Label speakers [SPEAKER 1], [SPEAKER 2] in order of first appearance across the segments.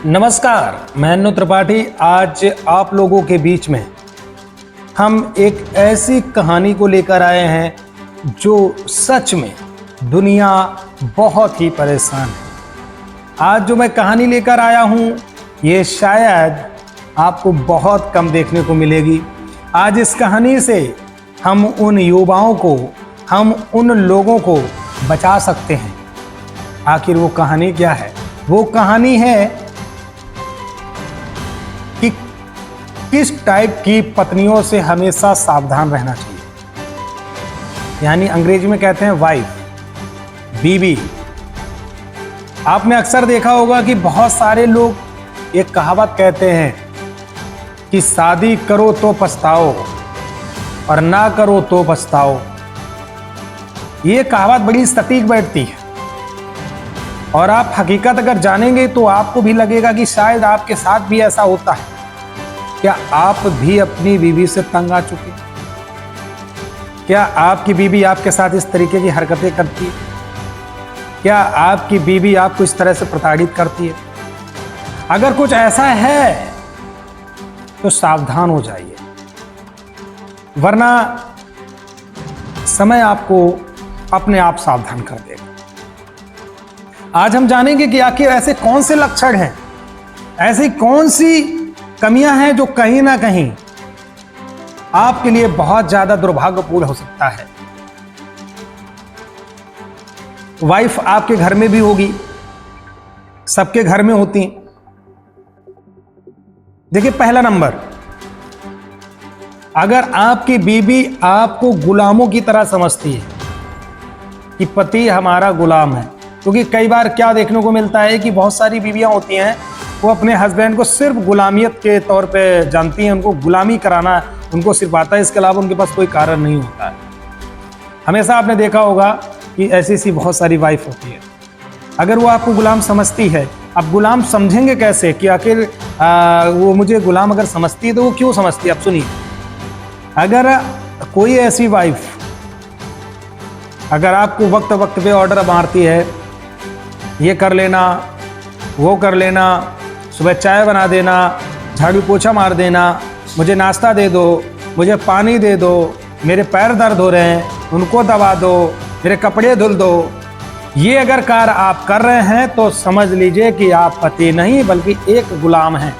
[SPEAKER 1] नमस्कार, मैं अन्नू त्रिपाठी। आज आप लोगों के बीच में हम एक ऐसी कहानी को लेकर आए हैं जो सच में दुनिया बहुत ही परेशान है। आज जो मैं कहानी लेकर आया हूँ ये शायद आपको बहुत कम देखने को मिलेगी। आज इस कहानी से हम उन युवाओं को, हम उन लोगों को बचा सकते हैं। आखिर वो कहानी क्या है? वो कहानी है कि किस टाइप की पत्नियों से हमेशा सावधान रहना चाहिए। यानी अंग्रेजी में कहते हैं वाइफ, बीवी। आपने अक्सर देखा होगा कि बहुत सारे लोग एक कहावत कहते हैं कि शादी करो तो पछताओ और ना करो तो पछताओ। ये कहावत बड़ी सटीक बैठती है और आप हकीकत अगर जानेंगे तो आपको भी लगेगा कि शायद आपके साथ भी ऐसा होता है। क्या आप भी अपनी बीवी से तंग आ चुके? क्या आपकी बीवी आपके साथ इस तरीके की हरकतें करती है? क्या आपकी बीवी आपको इस तरह से प्रताड़ित करती है? अगर कुछ ऐसा है तो सावधान हो जाइए, वरना समय आपको अपने आप सावधान कर देगा। आज हम जानेंगे कि आखिर ऐसे कौन से लक्षण हैं, ऐसी कौन सी कमियां हैं जो कहीं ना कहीं आपके लिए बहुत ज्यादा दुर्भाग्यपूर्ण हो सकता है। वाइफ आपके घर में भी होगी, सबके घर में होती। देखिए, पहला नंबर, अगर आपकी बीवी आपको गुलामों की तरह समझती है कि पति हमारा गुलाम है, क्योंकि कई बार क्या देखने को मिलता है कि बहुत सारी बीवियां होती हैं वो अपने हस्बैंड को सिर्फ गुलामियत के तौर पे जानती हैं। उनको गुलामी कराना उनको सिर्फ आता है, इसके अलावा उनके पास कोई कारण नहीं होता है। हमेशा आपने देखा होगा कि ऐसी सी बहुत सारी वाइफ होती है। अगर वो आपको गुलाम समझती है, अब गुलाम समझेंगे कैसे कि आखिर वो मुझे गुलाम अगर समझती है तो वो क्यों समझती है? अब सुनिए, अगर कोई ऐसी वाइफ अगर आपको वक्त वक्त पे ऑर्डर मारती है, ये कर लेना, वो कर लेना, सुबह चाय बना देना, झाड़ू पोछा मार देना, मुझे नाश्ता दे दो, मुझे पानी दे दो, मेरे पैर दर्द हो रहे हैं उनको दबा दो, मेरे कपड़े धुल दो, ये अगर कार्य आप कर रहे हैं तो समझ लीजिए कि आप पति नहीं बल्कि एक गुलाम हैं।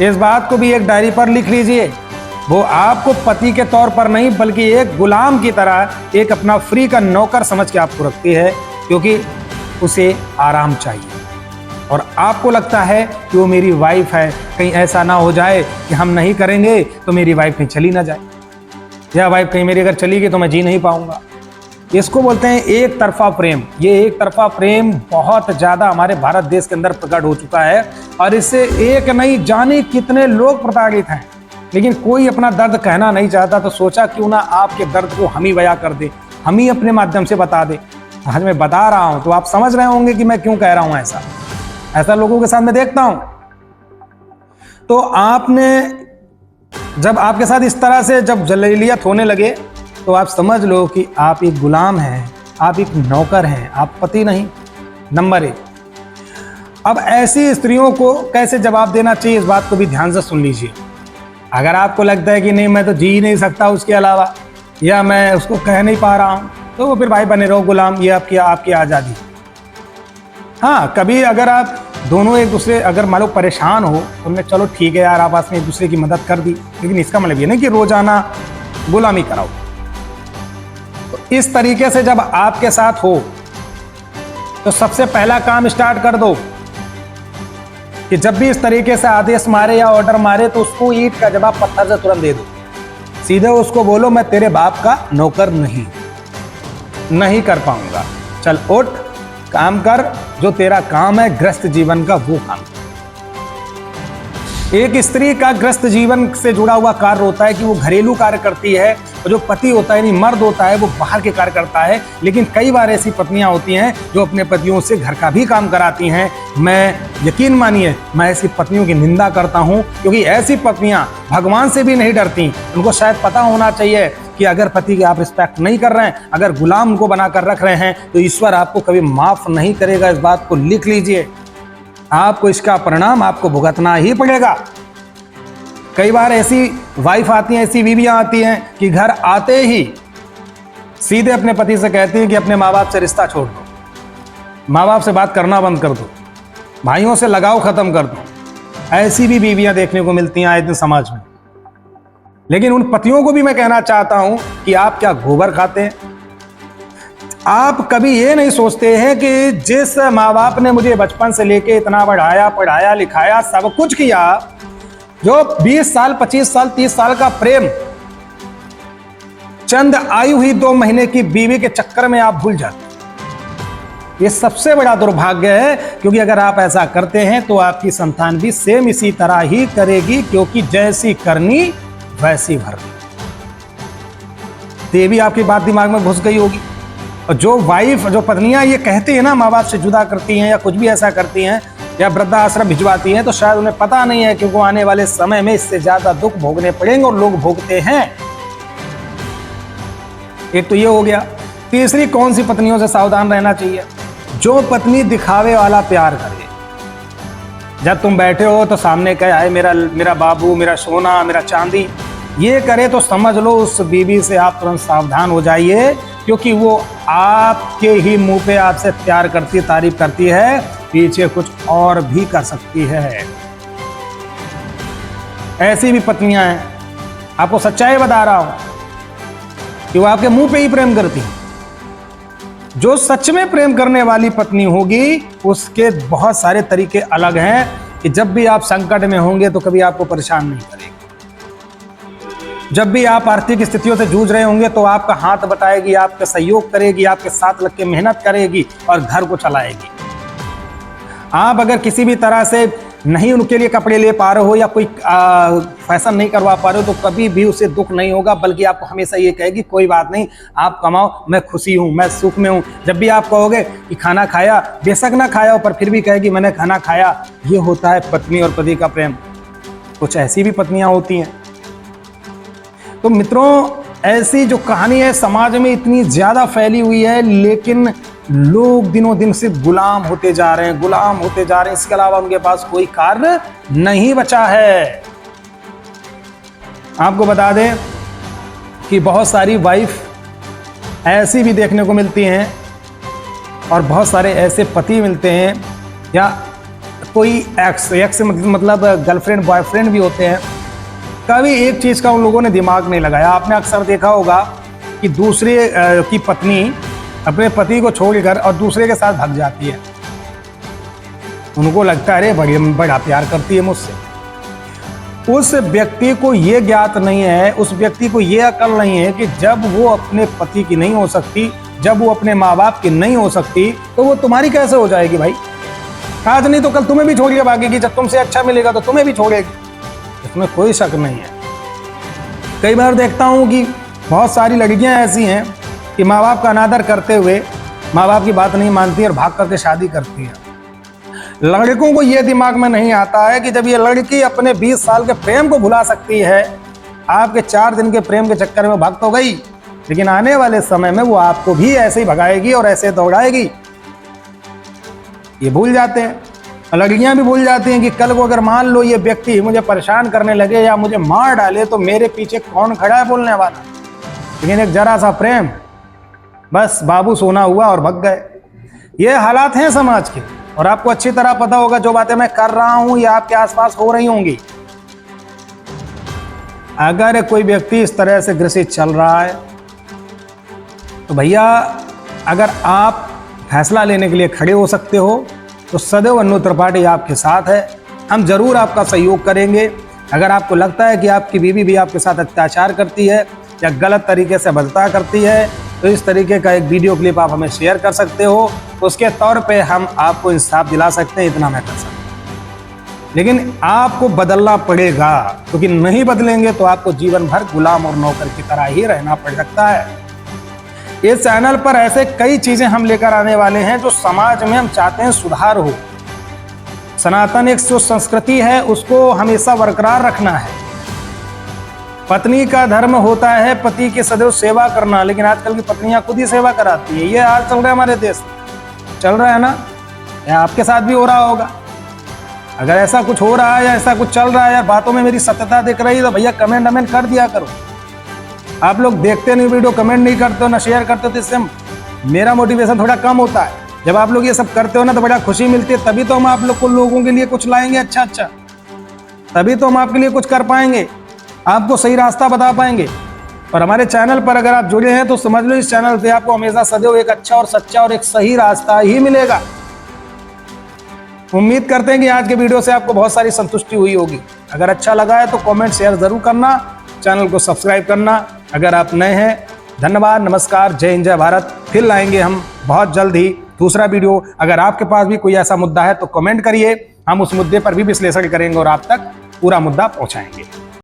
[SPEAKER 1] इस बात को भी एक डायरी पर लिख लीजिए। वो आपको पति के तौर पर नहीं बल्कि एक गुलाम की तरह, एक अपना फ्री का नौकर समझ के आपको रखती है, क्योंकि उसे आराम चाहिए और आपको लगता है कि वो मेरी वाइफ है, कहीं ऐसा ना हो जाए कि हम नहीं करेंगे तो मेरी वाइफ कहीं चली ना जाए, या वाइफ कहीं मेरी अगर चली गई तो मैं जी नहीं पाऊंगा। इसको बोलते हैं एक तरफा प्रेम। ये एक तरफा प्रेम बहुत ज़्यादा हमारे भारत देश के अंदर प्रकट हो चुका है और इससे एक नहीं जाने कितने लोग प्रताड़ित हैं, लेकिन कोई अपना दर्द कहना नहीं चाहता। तो सोचा क्यों ना आपके दर्द को हम ही बयां कर दे, हम ही अपने माध्यम से बता दे। आज मैं बता रहा हूं तो आप समझ रहे होंगे कि मैं क्यों कह रहा हूं। ऐसा लोगों के साथ मैं देखता हूं। तो आपने जब आपके साथ इस तरह से जब जलीलियत होने लगे तो आप समझ लो कि आप एक गुलाम हैं, आप एक नौकर हैं, आप पति नहीं। नंबर 1, अब ऐसी स्त्रियों को कैसे जवाब देना चाहिए, इस बात को भी ध्यान से सुन लीजिए। अगर आपको लगता है कि नहीं मैं तो जी नहीं सकता उसके अलावा, या मैं उसको कह नहीं पा रहा हूं, तो वो फिर भाई बने रहो गुलाम, ये आपकी आज़ादी। हाँ, कभी अगर आप दोनों एक दूसरे अगर मान लो परेशान हो तो मैं चलो ठीक है यार, आपस में एक दूसरे की मदद कर दी, लेकिन इसका मतलब ये नहीं कि रोजाना गुलामी कराओ। तो इस तरीके से जब आपके साथ हो तो सबसे पहला काम स्टार्ट कर दो कि जब भी इस तरीके से आदेश मारे या ऑर्डर मारे तो उसको ईंट का जवाब पत्थर से तुरंत दे दो। सीधे उसको बोलो मैं तेरे बाप का नौकर नहीं कर पाऊंगा, चल उठ काम कर, जो तेरा काम है गृहस्थ जीवन का वो काम कर। एक स्त्री का गृहस्थ जीवन से जुड़ा हुआ कार्य होता है कि वो घरेलू कार्य करती है, और जो पति होता है, यानी मर्द होता है, वो बाहर के कार्य करता है। लेकिन कई बार ऐसी पत्नियां होती हैं जो अपने पतियों से घर का भी काम कराती हैं। मैं यकीन मानिए, मैं ऐसी पत्नियों की निंदा करता हूं, क्योंकि ऐसी पत्नियां भगवान से भी नहीं डरती। उनको शायद पता होना चाहिए कि अगर पति की आप रिस्पेक्ट नहीं कर रहे हैं, अगर गुलाम को बनाकर रख रहे हैं, तो ईश्वर आपको कभी माफ नहीं करेगा। इस बात को लिख लीजिए। आपको इसका परिणाम आपको भुगतना ही पड़ेगा। कई बार ऐसी वाइफ आती हैं, ऐसी बीवियां आती हैं कि घर आते ही सीधे अपने पति से कहती हैं कि अपने माँ बाप से रिश्ता छोड़ दो, माँ बाप से बात करना बंद कर दो, भाइयों से लगाव खत्म कर दो। ऐसी भी बीवियां देखने को मिलती हैं आए दिन समाज में। लेकिन उन पतियों को भी मैं कहना चाहता हूं कि आप क्या गोबर खाते हैं? आप कभी ये नहीं सोचते हैं कि जिस माँ बाप ने मुझे बचपन से लेके इतना बढ़ाया, पढ़ाया, लिखाया, सब कुछ किया, जो 20 साल, 25 साल, 30 साल का प्रेम चंद आई हुई 2 महीने की बीवी के चक्कर में आप भूल जाते हैं। ये सबसे बड़ा दुर्भाग्य है, क्योंकि अगर आप ऐसा करते हैं तो आपकी संतान भी सेम इसी तरह ही करेगी, क्योंकि जैसी करनी वैसी भरनी। तो ये भी आपकी बात दिमाग में घुस गई होगी। और जो वाइफ, जो पत्नियां ये कहती है ना माँ बाप से जुदा करती हैं या कुछ भी ऐसा करती हैं या वृद्धाश्रम भिजवाती हैं, तो शायद उन्हें पता नहीं है कि वो आने वाले समय में इससे ज्यादा दुख भोगने पड़ेंगे, और लोग भोगते हैं। एक तो ये हो गया। तीसरी, कौन सी पत्नियों से सावधान रहना चाहिए? जो पत्नी दिखावे वाला प्यार करे। जब तुम बैठे हो तो सामने कहे आए मेरा बाबू, मेरा सोना, मेरा चांदी, ये करे तो समझ लो उस बीवी से आप तुरंत सावधान हो जाइए, क्योंकि वो आपके ही मुंह पे आपसे प्यार करती, तारीफ करती है, पीछे कुछ और भी कर सकती है। ऐसी भी पत्नियां हैं, आपको सच्चाई बता रहा हूं कि वो आपके मुंह पे ही प्रेम करती है। जो सच में प्रेम करने वाली पत्नी होगी उसके बहुत सारे तरीके अलग हैं कि जब भी आप संकट में होंगे तो कभी आपको परेशान नहीं करेगी। जब भी आप आर्थिक स्थितियों से जूझ रहे होंगे तो आपका हाथ बटाएगी, आपका सहयोग करेगी, आपके साथ लग के मेहनत करेगी और घर को चलाएगी। आप अगर किसी भी तरह से नहीं उनके लिए कपड़े ले पा रहे हो या कोई फैशन नहीं करवा पा रहे हो तो कभी भी उसे दुख नहीं होगा, बल्कि आपको हमेशा ये कहेगी कोई बात नहीं, आप कमाओ, मैं खुशी हूँ, मैं सुख में हूँ। जब भी आप कहोगे कि खाना खाया, बेशक ना खाया हो पर फिर भी कहेगी मैंने खाना खाया। ये होता है पत्नी और पति का प्रेम। कुछ ऐसी भी पत्नियां होती हैं। तो मित्रों, ऐसी जो कहानी है समाज में इतनी ज्यादा फैली हुई है, लेकिन लोग दिनों दिन से गुलाम होते जा रहे हैं, गुलाम होते जा रहे हैं। इसके अलावा उनके पास कोई कार्य नहीं बचा है। आपको बता दें कि बहुत सारी वाइफ ऐसी भी देखने को मिलती हैं और बहुत सारे ऐसे पति मिलते हैं, या कोई एक्स मतलब गर्लफ्रेंड बॉयफ्रेंड भी होते हैं। कभी एक चीज का उन लोगों ने दिमाग नहीं लगाया। आपने अक्सर देखा होगा कि दूसरे की पत्नी अपने पति को छोड़कर और दूसरे के साथ भाग जाती है। उनको लगता है अरे बड़ा प्यार करती है मुझसे। उस व्यक्ति को ये ज्ञात नहीं है, उस व्यक्ति को ये अकल नहीं है कि जब वो अपने पति की नहीं हो सकती, जब वो अपने माँ बाप की नहीं हो सकती, तो वो तुम्हारी कैसे हो जाएगी भाई? आज नहीं तो कल तुम्हें भी छोड़ के भागेगी। जब तुमसे अच्छा मिलेगा तो तुम्हें भी छोड़ेगी, इसमें कोई शक नहीं है। कई बार देखता हूँ कि बहुत सारी लड़कियां ऐसी हैं कि माँ बाप का अनादर करते हुए माँ बाप की बात नहीं मानती और भाग करके शादी करती है। लड़कों को यह दिमाग में नहीं आता है कि जब ये लड़की अपने 20 साल के प्रेम को भुला सकती है, आपके 4 दिन के प्रेम के चक्कर में भाग तो गई, लेकिन आने वाले समय में वो आपको भी ऐसे ही भगाएगी और ऐसे दौड़ाएगी। ये भूल जाते हैं। लड़कियां भी भूल जाती हैं कि कल को अगर मान लो ये व्यक्ति मुझे परेशान करने लगे या मुझे मार डाले तो मेरे पीछे कौन खड़ा है बोलने वाला। लेकिन एक जरा सा प्रेम, बस बाबू सोना हुआ और भग गए। ये हालात हैं समाज के, और आपको अच्छी तरह पता होगा जो बातें मैं कर रहा हूं या आपके आसपास हो रही होंगी। अगर कोई व्यक्ति इस तरह से ग्रसित चल रहा है तो भैया, अगर आप फैसला लेने के लिए खड़े हो सकते हो तो सदैव अन्नू त्रिपाठी आपके साथ है। हम जरूर आपका सहयोग करेंगे। अगर आपको लगता है कि आपकी बीवी भी आपके साथ अत्याचार करती है या गलत तरीके से बर्ताव करती है, तो इस तरीके का एक वीडियो क्लिप आप हमें शेयर कर सकते हो। उसके तौर पे हम आपको इंसाफ दिला सकते हैं, इतना मैं कर सकता हूं। लेकिन आपको बदलना पड़ेगा, क्योंकि नहीं बदलेंगे तो आपको जीवन भर गुलाम और नौकर की तरह ही रहना पड़ सकता है। इस चैनल पर ऐसे कई चीजें हम लेकर आने वाले हैं जो समाज में हम चाहते हैं सुधार हो। सनातन एक जो संस्कृति है उसको हमेशा बरकरार रखना है। पत्नी का धर्म होता है पति की सदैव सेवा करना, लेकिन आजकल की पत्नियां खुद ही सेवा कराती है। ये हाल चल रहा है हमारे देश में, चल रहा है ना, या आपके साथ भी हो रहा होगा। अगर ऐसा कुछ हो रहा है या ऐसा कुछ चल रहा है, यार बातों में मेरी सत्यता दिख रही है, तो भैया कमेंट कर दिया करो। आप लोग देखते नहीं वीडियो, कमेंट नहीं करते हो ना शेयर करते हो, तो इससे मेरा मोटिवेशन थोड़ा कम होता है। जब आप लोग ये सब करते हो ना तो बड़ा खुशी मिलती है, तभी तो हम आप लोगों के लिए कुछ लाएंगे अच्छा, तभी तो हम आपके लिए कुछ कर पाएंगे, आपको सही रास्ता बता पाएंगे। और हमारे चैनल पर अगर आप जुड़े हैं तो समझ लो इस चैनल से आपको हमेशा सदैव एक अच्छा और सच्चा और एक सही रास्ता ही मिलेगा। उम्मीद करते हैं कि आज के वीडियो से आपको बहुत सारी संतुष्टि हुई होगी। अगर अच्छा लगा है तो कमेंट शेयर जरूर करना, चैनल को सब्सक्राइब करना अगर आप नए हैं। धन्यवाद, नमस्कार, जय हिंद, जय भारत। फिर लाएंगे हम बहुत जल्द ही दूसरा वीडियो। अगर आपके पास भी कोई ऐसा मुद्दा है तो कमेंट करिए, हम उस मुद्दे पर भी विश्लेषण करेंगे और आप तक पूरा मुद्दा पहुंचाएंगे।